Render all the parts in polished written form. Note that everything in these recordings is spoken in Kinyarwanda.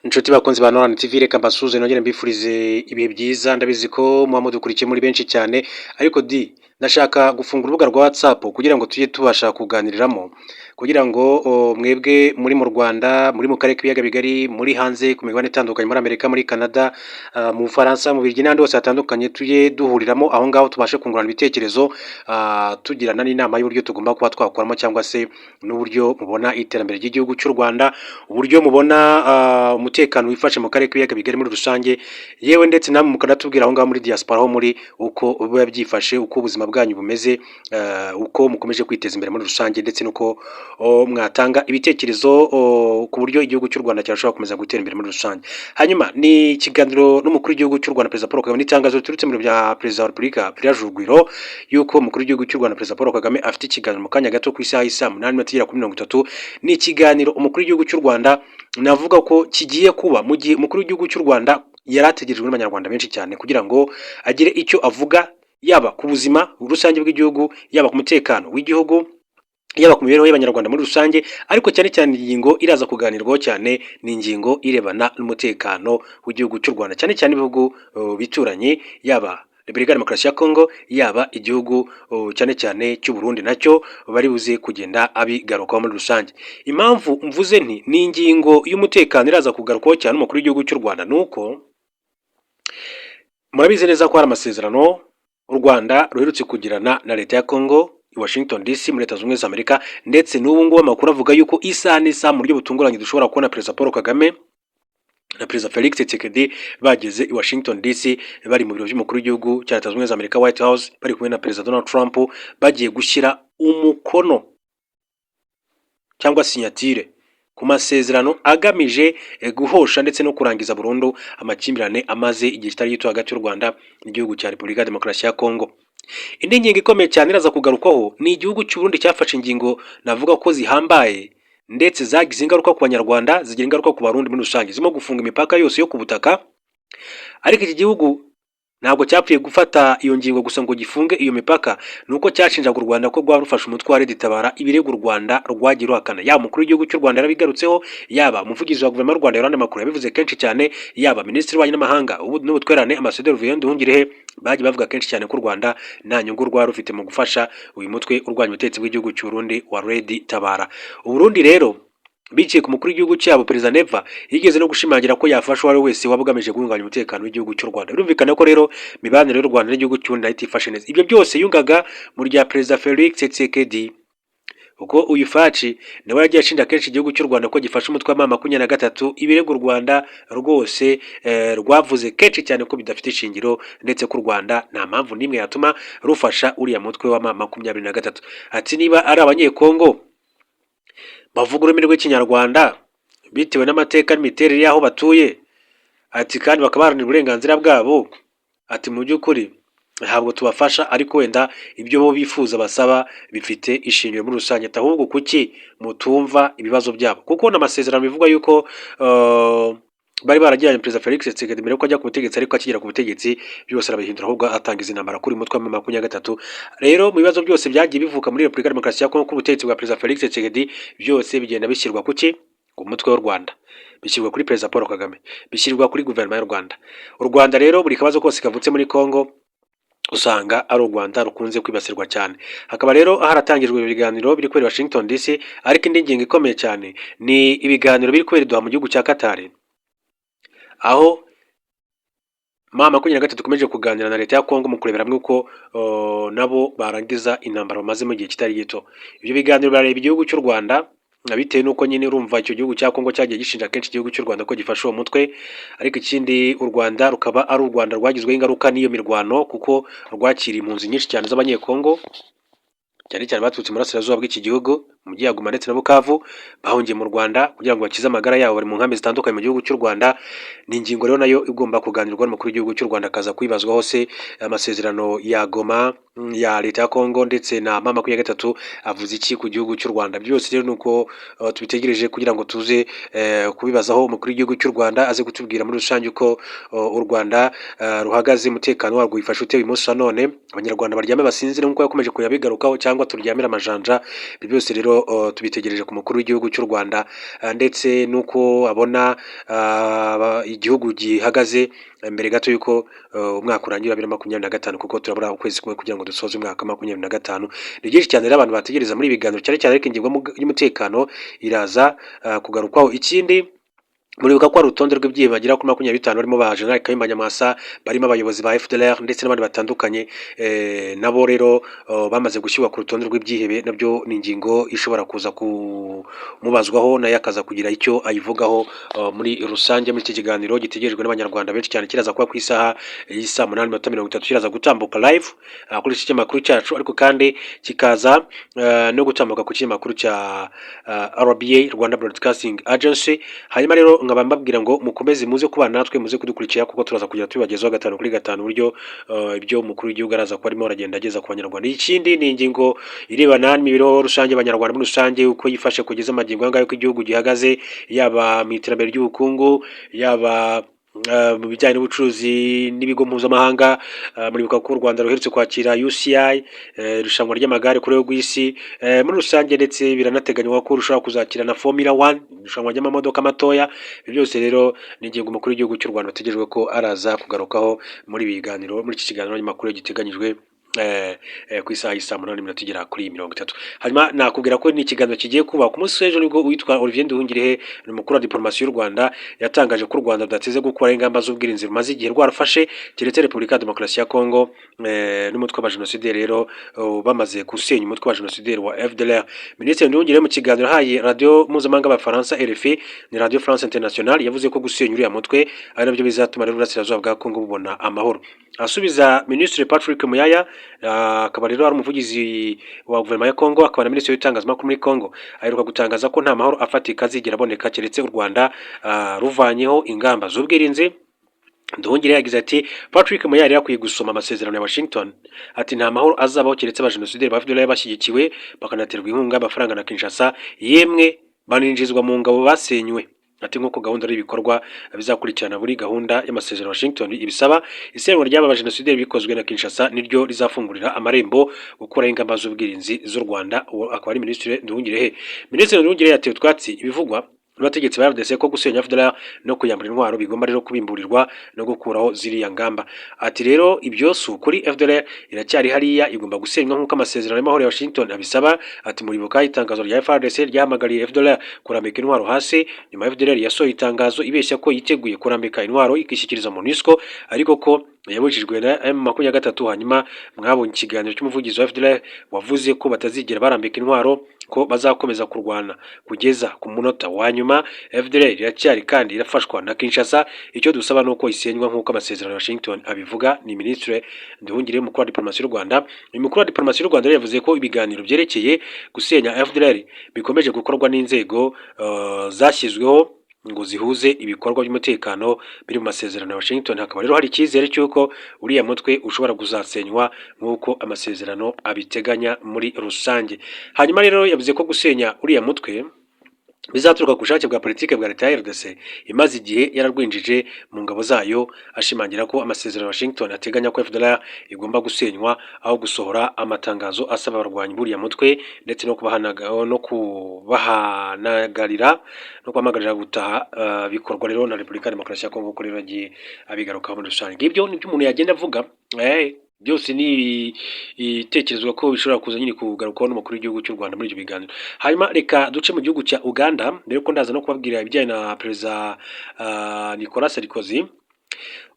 Inshuti bakunzi ba Nolan TV reka mbasuhuze nongere mbifurize ibihe byiza ndabizi ko muba mudukurikiye muri benshi cyane ariko ndashaka gufungura urubuga rwa WhatsApp kugira ngo tujye tubasha kuganiriramo kugira ngo mwebwe muri mu Rwanda muri mu karere k'ibiyaga bigari muri hanze ku migabane itandukanye muri Amerika muri Canada mu Bufaransa mu Bubiligi n'ahandi hose hatandukanye tujye duhuriramo aho ngaho tubashe kungurana ibitekerezo tugirana n'inama y'uburyo tugomba kuba twakoramo cyangwa se n'uburyo mubona iterambere ry'igihugu cy'u Rwanda uburyo mubona umutekano wifashe mu karere k'ibiyaga bigari muri rusange yewe ndetse namwe mukanatubwira aho ngaho muri diaspora aho muri uko biba byifashe uko ubuzima bwanyu bumeze uko mukomeje kwiteza imbere muri rusange ndetse nuko mwatanga ibitekerezo ku buryo igihugu cy'u Rwanda cyashobora gukomeza gutera imbere muri rusange. Hanyuma ni ikiganiro n'umukuru w'igihugu cy'u Rwanda Perezida Paul Kagame n'itangazo riturutse mu biro bya Perezida wa Repubulika Pierre Jurugwiro yuko umukuru w'igihugu cy'u Rwanda Perezida Paul Kagame afite ikiganiro mu kanya gato ku isaha y'isa 8:30 ni ikiganiro umukuru w'igihugu cy'u Rwanda navuga ko kigiye kuba mu gihe umukuru w'igihugu cy'u Rwanda yarategerejwe n'abanyarwanda benshi cyane kugira ngo agire icyo avuga yaba ku buzima rusange bw'igihugu yaba ku mutekano w'igihugu yaba ku mibereho y'abanyarwanda muri rusange ariko cyane cyane ingingo iraza kuganirwaho cyane ni ingingo irebana n'umutekano w'igihugu cy'u Rwanda cyane cyane ibihugu bituranye yaba Repubulika ya Demokarasi ya Kongo yaba igihugu cyane cyane cy'u Burundi nacyo bari buze kugenda abigarukaho muri rusange. Impamvu mvuze nti ni ingingo y'umutekano iraza kugarukaho cyane umukuru w'igihugu cy'u Rwanda nuko murabizi neza ko hari amasezerano u Rwanda ruherutse kugirana na leta ya Kongo i Washington DC muri Leta Zunze Ubumwe za Amerika ndetse n'ubu ngubu amakuru avuga yuko isaha n'isaha mu buryo butunguranye dushobora kubona Perezida Paul Kagame na Perezida Felix Tshisekedi bageze i Washington DC bari mu biro by'umukuru w'igihugu cya Leta Zunze Ubumwe za Amerika White House bari kumwe na Perezida Donald Trump bagiye gushyira umukono cyangwa sinyatire ku masezerano agamije guhosha ndetse no kurangiza burundu amakimbirane amaze igihe kitari gito hagati y'u Rwanda n'igihugu cya Repubulika ya Demokarasi ya Kongo. Indi ngingo ikomeye cyane iraza kugarukaho ni igihugu cy'u Burundi cyafashe ingingo navuga ko zihambaye ndetse zagize ingaruka ku banyarwanda zigira ingaruka ku barundi muri rusange zirimo gufunga imipaka yose yo ku butaka ariko iki gihugu ntabwo cyapfuye gufata iyo ngingo gusa ngo gifunge iyo mipaka nuko cyashinjaga u Rwanda ko rwarufashe umutwe wa Tabara ibirego u Rwanda rwagiye ruhakana yaba umukuru w'igihugu cy'u Rwanda yarabigarutseho yaba umuvugizi wa guverinoma y'u Rwanda Yolande Makuru yabivuze kenshi cyane yaba minisitiri w'ububanyi n'amahanga n'ubutwererane Ambasaderi Vivienne Nduhungirehe bagiye bavuga kenshi cyane ko u Rwanda nta nyungu rwari rufite mu gufasha uyu mutwe urwanya ubutegetsi bw'igihugu cy'u Burundi wa Tabara. U Burundi rero biciye ku mukuru w'igihugu cyabo Perezida Neva yigeze no gushimangira ko yafasha uwari wese wabugamije guhungabanya umutekano w'igihugu cy'u Rwanda. Birumvikana ko rero mibanire y'u Rwanda n'igihugu cy'u Burundi itifashe neza. Ibyo byose yungaga mu rya Perezida Felix Tshisekedi uko uyu Faci nawe yagiye ashinja kenshi igihugu cy'u Rwanda ko gifasha umutwe wa M23 ibirego u Rwanda rwose rwavuze kenshi cyane ko bidafite ishingiro ndetse ko u Rwanda nta mpamvu n'imwe yatuma rufasha uriya mutwe wa M23. Ati niba ari abanyekongo bavuga ururimi rw'ikinyarwanda bitewe n'amateka n'imiterere y'aho batuye ati kandi bakabaharanira uburenganzira bwabo ati mu by'ukuri ntabwo tubafasha ariko wenda ibyo bo bifuza basaba bifite ishingiro muri rusange ahubwo kuki mutumva ibibazo byabo kuko n'amasezerano bivuga yuko bari baragiranye Perezida Felix Tshisekedi mbere ko ajya ku butegetsi ariko akigera ku butegetsi byose arabihindura ahubwo atangiza intambara kuri mutwe wa M23. Rero mu bibazo byose byagiye bivuka muri Repubulika ya Demokarasi ya Kongo ku butegetsi bwa Perezida Felix Tshisekedi byose bigenda bishyirwa kuki ku mutwe w'u Rwanda bishyirwa kuri Perezida Paul Kagame bishyirwa kuri guverinoma y'u Rwanda. U Rwanda rero buri kabazo kose kavutse muri Kongo usanga ari u Rwanda rukunze kwibasirwa cyane. Hakaba rero haratangijwe ibiganiro biri kubera Washington DC ariko indi ngingo ikomeye cyane ni ibiganiro biri kubera mu gihugu cya Qatar aho M23 dukomeje kuganira na leta ya Kongo mu kurebera hamwe uko nabo barangiza intambara bamaze mu gihe kitari gito. Ibyo biganiro barareba igihugu cy'u Rwanda bitewe nuko nyine urumva icyo gihugu cya Kongo cyagiye gishinja kenshi igihugu cy'u Rwanda ko gifasha uwo mutwe ariko ikindi u Rwanda rukaba ari u Rwanda rwagizweho ingaruka n'iyo mirwano kuko rwakira impunzi nyinshi cyane z'abanyekongo cyane cyane baturutse mu burasirazuba bw'iki gihugu mu mujyi wa Goma ndetse na Bukavu bahungiye mu Rwanda kugira ngo bakize amagara yabo bari mu nkambi zitandukanye mu gihugu cy'u Rwanda. Ni ingingo rero nayo igomba kuganirwa n'umukuru w'igihugu cy'u Rwanda akaza kwibazwaho se amasezerano ya Goma ya leta ya Kongo ndetse na M23 avuze iki ku gihugu cy'u Rwanda. Byose rero nuko tubitegereje kugira ngo tuze kubibazaho umukuru w'igihugu cy'u Rwanda aze kutubwira muri rusange uko u Rwanda ruhagaze umutekano warwo wifashe ute uyu munsi none abanyarwanda baryame basinzire nk'uko yakomeje kuyabigarukaho cyangwa turyamira amajanja. Byose rero rero tubitegereje ku mukuru w'igihugu cy'u Rwanda ndetse n'uko abona igihugu gihagaze mbere gato y'uko umwaka urangira 2025 kuko turabura ukwezi kumwe kugira ngo dusoze umwaka 2025. Ni byinshi cyane rero abantu bategereza muri ibiganiro cyane cyane ariko ingingo y'umutekano iraza kugarukwaho. Ikindi muribuka ko ari urutonde rw'ibyihe bagera kuri 25 barimo ba General Kayumba Nyamwasa, barimo abayobozi ba FDLR ndetse n'abandi batandukanye, nabo rero bamaze gushyirwa ku rutonde rw'ibyihebe. Nabyo ni ingingo ishobora kuza kumubazwaho nayo akaza kugira icyo ayivugaho muri rusange. Muri iki kiganiro gitegerejwe n'abanyarwanda benshi cyane kiraza kuba ku isaha y'isa 8:30 kiraza gutambuka live kuri iki kinyamakuru cyacu, ariko kandi kikaza no gutambuka ku kinyamakuru cya RBA, Rwanda Broadcasting Agency. Hanyuma rero nkaba mbabwira ngo mukomeze muze kubana natwe, muze kudukurikira kuko turaza kugira tubibagezaho 5 kuri 5 uburyo ibyo umukuru w'igihugu araza kuba arimo aragenda ageza ku banyarwanda. Ikindi ni ingingo irebana n'imibereho rusange y'abanyarwanda muri rusange, uko yifashe kugeza amagingo angahe, ko igihugu gihagaze, yaba mu iterambere ry'ubukungu, yaba mu bijyanye n'ubucuruzi n'ibigo mpuzamahanga. Muribuka ko u Rwanda ruherutse kwakira UCI, irushanwa ry'amagare kuri rw'isi muri rusange, ndetse biranateganywa ko rushobora kuzakira na Formula 1, irushanwa ry'amamodoka matoya. Ibyo byose rero ni ingingo umukuru w'igihugu cy'u Rwanda bategerejwe ko araza kugarukaho muri biganiro, muri iki kiganiro n'amakuru giteganyijwe ku isaha y'isa 8 tugera kuri 30. Hanyuma nakubwira ko ni ikiganiro kigiye kuba ku munsi w'ejo nibwo witwa Olivier Nduhungirehe, ni umukuru wa diplomasi y'u Rwanda, yatangaje ko u Rwanda rudateze gukora ingamba z'ubwirinzi rumaze igihe rwarafashe keretse Repubulika ya Demokarasi ya Kongo n'umutwe wa jenoside rero bamaze gusenya umutwe wa jenoside wa FDLR. Minisitiri Nduhungirehe mu kiganiro haye radio mpuzamahanga y'Abafaransa RFI ni Radio France Internationale yavuze ko gusenya uriya mutwe ari nabyo bizatuma rero Burasirazuba bwa Kongo bubona amahoro. Asubiza Minisitiri Patrick Muyaya, akaba rero ari umuvugizi wa guverinoma ya Kongo, akaba na minisitiri w'itangazamakuru muri Kongo, aheruka gutangaza ko nta mahoro afatika azigera aboneka keretse u Rwanda ruvanyeho ingamba z'ubwirinzi. Nduhungirehe yagize ati Patrick Muyaya yakwiye gusoma amasezerano ya Washington, ati nta mahoro azabaho keretse abajenosideri ba FDLR bashyigikiwe bakanaterwa inkunga amafaranga na Kinshasa, yemwe baninjizwa mu ngabo basenywe. Ati nk'uko gahunda y'ibikorwa bizakurikirana buri gahunda y'amasezerano Washington ibisaba, isenywa ry'aba bajenosideri bikozwe na Kinshasa niryo rizafungurira amarembo gukora ingamba z'ubwirinzi z'u Rwanda. Akaba ari Minisitiri Nduhungirehe. Minisitiri Nduhungirehe yatewe utwatsi ibivugwa n'abategetsi ba RDC ko gusenya FDLR no kuyambura intwaro bigomba rero kubimburirwa no gukuraho ziriya ngamba. Ati rero ibyo si ukuri, FDLR iracyari hariya, igomba gusenywa nk'uko amasezerano y'amahoro ya Washington abisaba. Ati muribuka itangazo rya FARDC ryahamagariye FDLR kurambika intwaro hasi, nyuma FDLR yasohoye itangazo ibeshya ko yiteguye kurambika intwaro ikishyikiriza MONUSCO, ariko ko yabujijwe na M23. Hanyuma mwabonye ikiganiro cy'umuvugizi wa FDLR wavuze ko batazigera barambika intwaro, ko bazakomeza kurwana kugeza ku munota wa nyuma. FDLR iracyari kandi irafashwa na Kinshasa, icyo dusaba nuko isenywa nk'uko amasezerano ya Washington abivuga. Ni Minisitiri Nduhungirehe umukuru wa diplomasi y'u Rwanda. Umukuru wa diplomasi y'u Rwanda yavuze ko ibiganiro byerekeye gusenya FDLR bikomeje gukorwa n'inzego zashyizweho ngo zihuze ibikorwa by'umutekano biri mu masezerano ya Washington. Hakaba rero hari icyizere cy'uko uriya mutwe ushobora kuzasenywa nk'uko amasezerano abiteganya muri rusange. Hanyuma rero yavuze ko gusenya uriya mutwe bizaturuka ku bushake bwa politike bwa leta ya RDC imaze igihe yararwinjije mu ngabo zayo, ashimangira ko amasezerano ya Washington ateganya ko FDLR igomba gusenywa aho gusohora amatangazo asaba abarwanyi buriya mutwe ndetse no kubahanagarira no kwamagarira gutaha bikorwa rero na Repubulika ya Demokarasi ya Kongo, ko rero agiye abigarukaho muri rusange. Ibyo nibyo umuntu yagenda avuga, byose ni itekerezwa ko bishobora kuza nyine kugarukaho n'umukuru w'igihugu cy'u Rwanda muri ibyo biganiro. Hanyuma reka duce mu gihugu cya Uganda, mbere ko ndaza no kubabwira ibijyanye na Perezida Nicolas Sarkozy.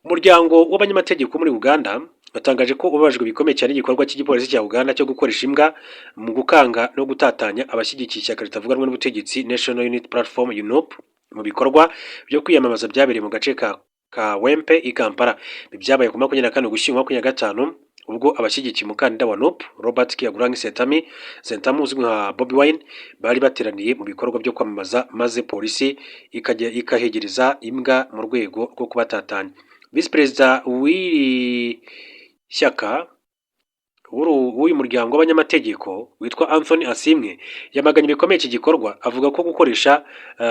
Umuryango w'abanyamategeko muri Uganda batangaje ko ubabajwe bikomeye cyane igikorwa cy'igipolisi cya Uganda cyo gukoresha imbwa mu gukanga no gutatanya abashyigikiye ishyaka ritavuga rumwe n'ubutegetsi National Unity Platform UNUP mu bikorwa byo kwiyamamaza byabereye mu gace ka Wempe i Kampala. Byabaye ku 24 Ugushyingo 2025 ubwo abashyigikiye umukandida wa NUP Robert Kyagulanyi Ssentamu uzwi nka Bobi Wine bari bateraniye mu bikorwa byo kwamamaza, maze polisi ikahegereza imbwa mu rwego rwo kubatatanya. Vice Perezida w'iri shyaka w'uyu muryango w'abanyamategeko witwa Anthony Asimwe yamaganye bikomeye iki gikorwa, avuga ko gukoresha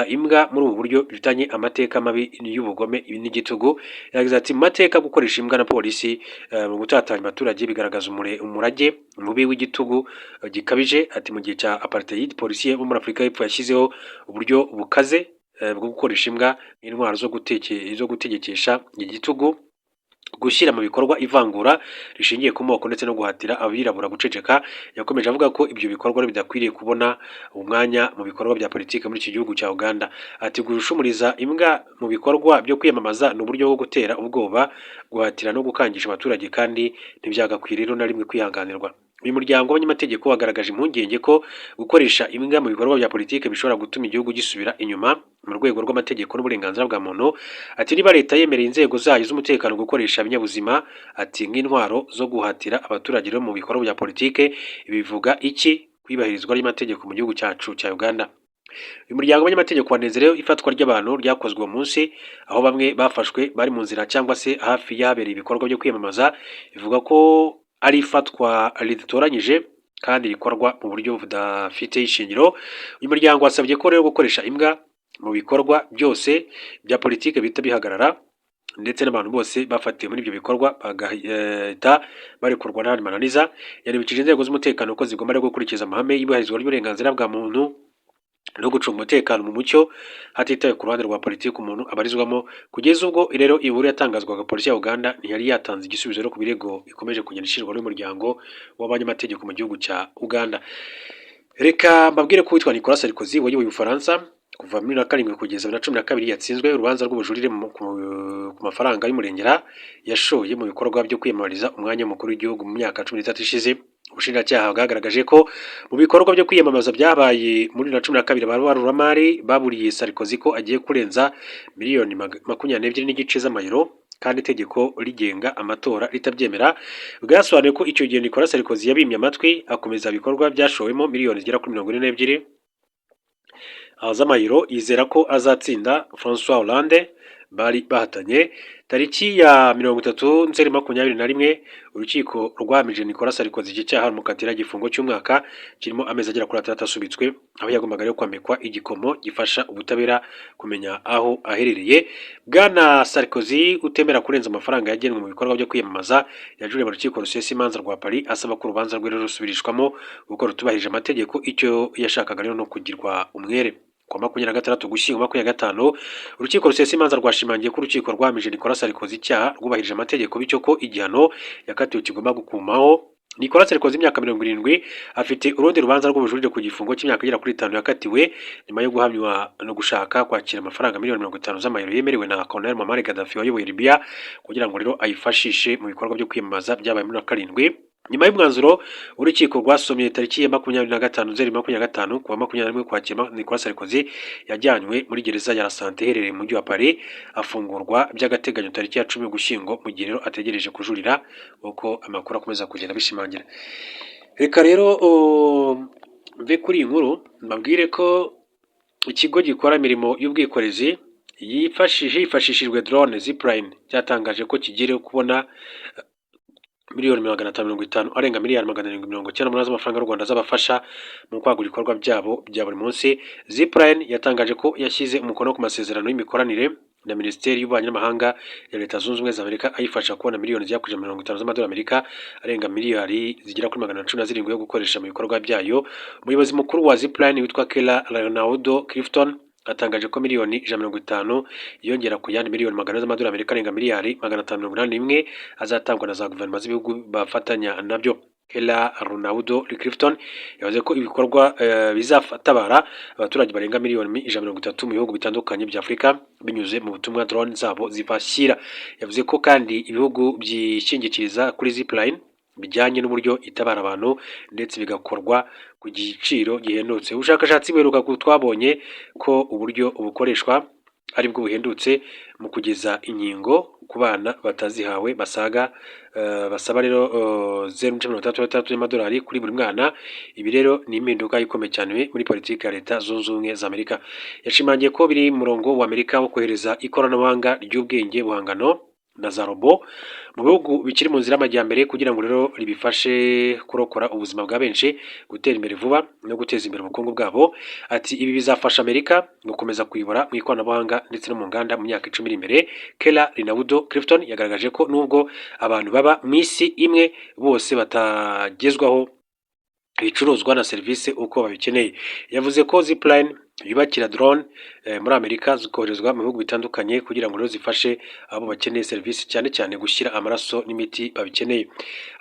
imbwa muri ubu buryo bifitanye amateka mabi y'ubugome n'igitugu. Yagize ati mu mateka gukoresha imbwa na polisi mu gutatanya abaturage bigaragaza umurage mubi w'igitugu gikabije. Ati mu gihe cya apartheid polisi yo muri Afurika y'Epfo yashyizeho uburyo bukaze bwo gukoresha imbwa nk'intwaro zo gutegekesha igitugu, gushyira mu bikorwa ivangura rishingiye ku moko ndetse no guhatira abirabura guceceka. Yakomeje avuga ko ibyo bikorwa bidakwiriye kubona umwanya mu bikorwa bya politiki muri iki gihugu cya Uganda. Ati gushumuriza imbwa mu bikorwa byo kwiyamamaza ni uburyo bwo gutera ubwoba, guhatira no gukangisha abaturage kandi ntibyagakwiriye rero na rimwe kwihanganirwa. Uyu muryango w'abanyamategeko wagaragaje impungenge ko gukoresha imbwa mu bikorwa bya politiki bishobora gutuma igihugu gisubira inyuma mu rwego rw'amategeko n'uburenganzira bwa muntu. Ati niba leta yemereye inzego zayo z'umutekano gukoresha ibinyabuzima ati nk'intwaro zo guhatira abaturage mu bikorwa bya politiki, bivuga iki kwibahirizwa ry'amategeko mu gihugu cyacu cya Uganda? Uyu muryango w'abanyamategeko wanezerewe ifatwa ry'abantu ryakozwe uwo munsi, aho bamwe bafashwe bari mu nzira cyangwa se hafi y'ahabereye ibikorwa byo kwiyamamaza. Bivuga ko ari ifatwa ridatoranyije kandi rikorwa mu buryo budafite ishingiro. Uyu muryango wasabye ko rero gukoresha imbwa mu bikorwa byose bya politiki bihita bihagarara, ndetse n'abantu bose bafatiwe muri ibyo bikorwa bagahita barekurwa n'andi mananiza. Yanibukije inzego z'umutekano ko zigomba gukurikiza amahame y'ububahirizwa ry'uburenganzira bwa muntu no gucunga umutekano mu mucyo hatitawe ku ruhande rwa politiki umuntu abarizwamo. Kugeza ubwo rero iyi nkuru yatangazwaga, polisi ya Uganda ntiyari yatanze igisubizo ku birego bikomeje kugenda ishyirwa n'umuryango w'abanyamategeko mu gihugu cya Uganda. Reka mbabwire ko witwa Nicolas Sarkozy wayoboye Ubufaransa kuva muri 2007 kugeza 2012 yatsinzwe urubanza rw'ubujurire ku mafaranga y'umurengera yashoye mu bikorwa byo kwiyamamariza umwanya w'umukuru w'igihugu mu myaka 13 ishize. Ubushinjacyaha bwagaragaje ko mu bikorwa byo kwiyamamaza byabaye muri 2012 ababaruramari baburiye Sarkozy ko agiye kurenza miliyoni 22 n'igice z'amayero kandi itegeko rigenga amatora ritabyemera. Bwasobanuye ko icyo gihe Nicolas Sarkozy yabimye amatwi akomeza ibikorwa byashowemo miliyoni zigera kuri 42 z'amayero, yizera ko azatsinda François Hollande bari bahatanye. Tariki ya 30 Nzeri 2021 urukiko rwahamije Nicolas Sarkozy iki cyaha rumukatira igifungo cy'umwaka kirimo amezi agera kuri 6 asubitswe, aho yagombaga rero kwambikwa igikomo gifasha ubutabera kumenya aho aherereye. Bwana Sarkozy utemera kurenza amafaranga yagenwe mu bikorwa byo kwiyamamaza yajuriye mu rukiko rusesa imanza rwa Paris asaba ko urubanza rwe rusubirishwamo kuko rutubahirije amategeko. Icyo yashakaga rero no kugirwa umwere. Kwa 26 Ugushyingo 2025 urukiko rusesa imanza rwashimangiye ko urukiko rwahamije Nicolas Sarkozy icyaha rwubahirije amategeko, bityo ko igihano yakatiwe kigomba gukumaho. Nicolas Sarkozy imyaka 70 afite urundi rubanza rw'ubujurire ku gifungo cy'imyaka igera kuri 5 yakatiwe nyuma yo guhamywa no gushaka kwakira amafaranga miliyoni 50 z'amayero yemerewe na Colonel Muammar Gaddafi wayoboye Libya kugira ngo rero ayifashishe mu bikorwa byo kwiyamamaza byabaye muri 7. Nyuma y'umwanzuro urukiko rwasomye tariki ya 25 Nzeri 2025 kuwa 21 Ukwakira, Nicolas Sarkozy yajyanywe muri gereza ya La Santé iherereye mu mujyi wa Paris afungurwa by'agateganyo tariki ya 10 Ugushyingo mu gihe rero ategereje kujurira, uko amakuru akomeza kugenda bishimangira. Reka rero mve kuri iyi nkuru mbabwire ko ikigo gikora imirimo y'ubwikorezi hifashishijwe drone Zipline cyatangaje ko kigiye kubona miliyoni 550 arenga miliyari 790 z'amafaranga y'u Rwanda z'abafasha mu kwagura ibikorwa byabo bya buri munsi. Zipline yatangaje ko yashyize umukono ku masezerano y'imikoranire na Minisiteri y'Ububanyi n'Amahanga ya Leta Zunze Ubumwe za Amerika ayifasha kubona miliyoni zigera kuri 50 z'amadolari Amerika arenga miliyari zigera kuri 117 yo gukoresha mu bikorwa byayo. Umuyobozi mukuru wa Zipline witwa Keller Leonardo Clifton atangaje ko miliyoni 150 yongera ku yandi miliyoni 100 z'amadolari Amerika arenga miliyari 581 azatangwa na za guverinoma z'ibihugu bafatanya nabyo. Keller Leonardo Clifton yavuze ko ibikorwa bizatabara abaturage barenga miliyoni 130 mu bihugu bitandukanye bya Afurika binyuze mu butumwa drone zabo zibashyira. Yavuze ko kandi ibihugu byishingikiriza kuri Zipline bijyanye n'uburyo itabara abantu ndetse bigakorwa ku giciro gihendutse. Ubushakashatsi buheruka twabonye ko uburyo bukoreshwa ari bwo buhendutse mu kugeza inkingo ku bana batazihawe basaba rero 0.36 y'amadolari kuri buri mwana. Ibi rero ni impinduka ikomeye cyane muri politiki ya Leta Zunze Ubumwe za Amerika. Yashimangiye ko biri mu murongo wa Amerika wo kohereza ikoranabuhanga ry'ubwenge buhangano na za robo mu bihugu bikiri mu nzira y'amajyambere kugira ngo rero ribifashe kurokora ubuzima bwa benshi, gutera imbere vuba no guteza imbere ubukungu bwabo. Ati ibi bizafasha Amerika gukomeza kuyobora mu ikoranabuhanga ndetse no mu nganda mu myaka 10 iri imbere. Kela Rinaudo Clifton yagaragaje ko nubwo abantu baba mu isi imwe bose batagezwaho ibicuruzwa na serivisi uko babikeneye. Yavuze ko Zipline yubakira drone muri Amerika zikoherezwa mu bihugu bitandukanye kugira ngo rero zifashe abo bakeneye serivisi cyane cyane gushyira amaraso n'imiti babikeneye.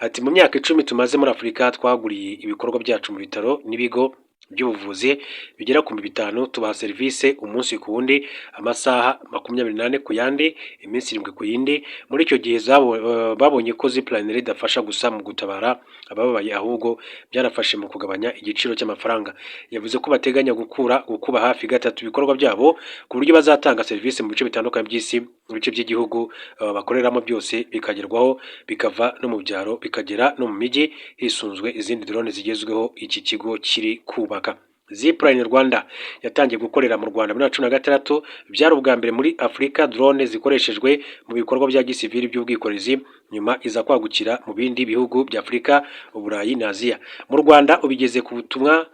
Ati mu myaka 10 tumaze muri Afurika twaguriye ibikorwa byacu mu bitaro n'ibigo by'ubuvuzi bigera ku 5 tubaha serivisi umunsi ku wundi, amasaha 24 ku yandi, iminsi 7 ku yindi. Muri icyo gihe babonye ko Zipline ridafasha gusa mu gutabara abababaye ahubwo byanafashe mu kugabanya igiciro cy'amafaranga. Yavuze ko bateganya gukuba hafi gatatu ibikorwa byabo ku buryo bazatanga serivisi mu bice bitandukanye by'isi, mu bice by'igihugu bakoreramo byose bikagerwaho, bikava no mu byaro bikagera no mu mijyi hisunzwe izindi drone zigezweho iki kigo kiri kubaka. Zipline Rwanda yatangiye gukorera mu Rwanda muri 2016, byari ubwa mbere muri Afurika drone zikoreshejwe mu bikorwa bya gisivili by'ubwikorezi, nyuma iza kwagukira mu bindi bihugu bya Afurika, Uburayi na Aziya. Mu Rwanda ubigeze ku butumwa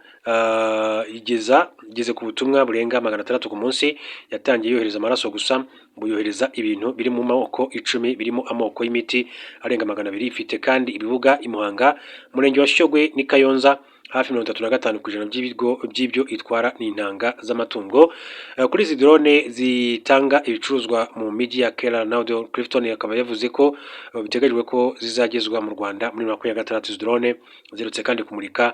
igeze ku butumwa burenga 600 ku munsi. Yatangiye yohereza amaraso gusa, yohereza ibintu biri mu moko 10 birimo amoko y'imiti arenga 200. Ifite kandi ibibuga i Muhanga, Murenge wa Shyogwe ni Kayonza, hafi 35% by'ibyo itwara n'intanga z'amatungo. Kuri izi drone zitanga ibicuruzwa mu mijyi ya Kela Rinaudo Clifton akaba yavuze ko biteganyijwe ko zizagezwa mu Rwanda muri 2026. Izi drone zirutse kandi kumurika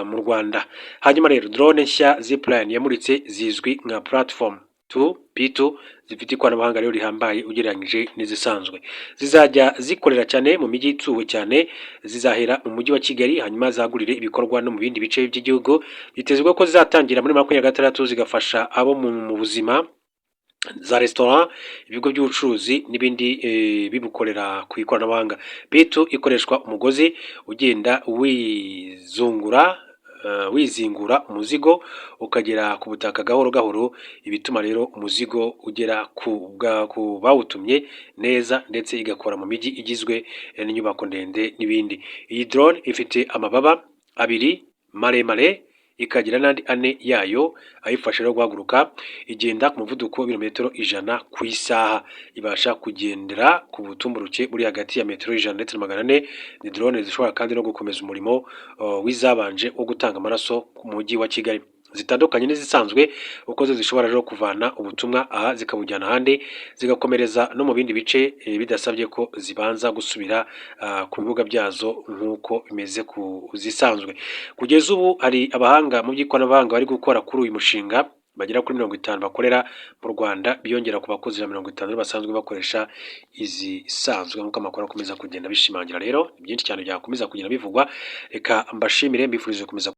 mu Rwanda. Hanyuma rero drone nshya Zipline yamuritse zizwi nka Platform 2 P2 zifite ikoranabuhanga rero rihambaye ugereranyije n'izisanzwe. Zizajya zikorera cyane mu mijyi ituwe cyane, zizahera mu mujyi wa Kigali hanyuma zagurire ibikorwa no mu bindi bice by'igihugu. Bitezwe ko zizatangira muri 2026 zigafasha abo mu buzima, za restaurant, ibigo by'ubucuruzi n'ibindi bibukorera ku ikoranabuhanga. P2 ikoreshwa umugozi ugenda wizingura umuzigo ukagera ku butaka gahoro gahoro, ibituma rero umuzigo ugera ku bawutumye neza ndetse igakora mu mijyi igizwe n'inyubako ndende n'ibindi. Iyi drone ifite amababa 2 maremare ikagira n'andi 4 yayo ayifasha rero guhaguruka. Igenda ku muvuduko w'ibirometero 100 ku isaha, ibasha kugendera ku butumburuke buri hagati ya metero 100 ndetse na 400. Ni drone zishobora kandi no gukomeza umurimo wizabanje wo gutanga amaraso ku mujyi wa Kigali. Zitandukanye n'izisanzwe uko zishobora rero kuvana ubutumwa aha zikabujyana ahandi, zigakomereza no mu bindi bice bidasabye ko zibanza gusubira ku bibuga byazo nk'uko bimeze ku zisanzwe. Kugeza ubu hari abahanga mu by'ikoranabuhanga bari gukora kuri uyu mushinga bagera kuri 50 bakorera mu Rwanda, biyongera ku bakozi 50 basanzwe bakoresha izi sanzwe. Nk'uko amakuru akomeza kugenda bishimangira rero byinshi cyane byakomeza kugenda bivugwa. Reka mbashimire mbifurize komeza